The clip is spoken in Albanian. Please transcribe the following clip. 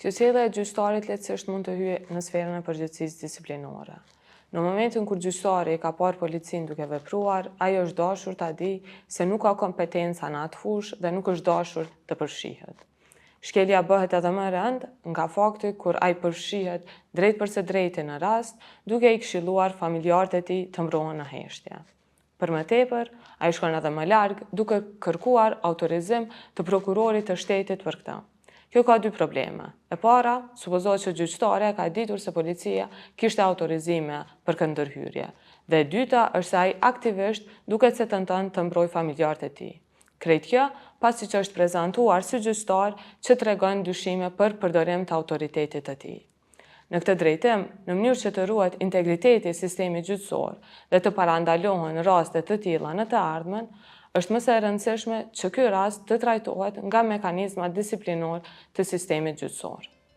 Fjosjellja e gjyqtarit lehtësisht mund të hyjë në sferën e përgjegjësisë disiplinore. Në momentin kur gjyqtari ka parë policinë duke vepruar, ai është dashur ta di se nuk ka kompetenca në atë fushë dhe nuk është dashur të përshihet. Shkelja bëhet edhe më e rëndë nga fakti kur ai përshihet drejt përse drejti në rast, duke i këshilluar familjarët e tij të mbrohen në heshtje. Për më tepër, ai shkon edhe më larg duke kërkuar autorizim të prokurorit të shtetit për këtë. Kjo ka dy probleme. E para, supozohet që gjyqtarja ka ditur se policia kishte autorizime për këtë ndërhyrje. Dhe e dyta është se ai aktivisht duket se tenton të mbrojë familjarët e tij. Krejt kjo, pasi që është prezantuar si gjyqtar që tregon dyshime për përdorim të autoritetit të tij. Në këtë drejtim, në mënyrë që të ruhet integriteti i sistemit gjyqësor dhe të parandalohen raste të tilla në të ardhmen, është më së e rëndësishme që ky rast të trajtohet nga mekanizmat disiplinor të sistemit gjyqësor.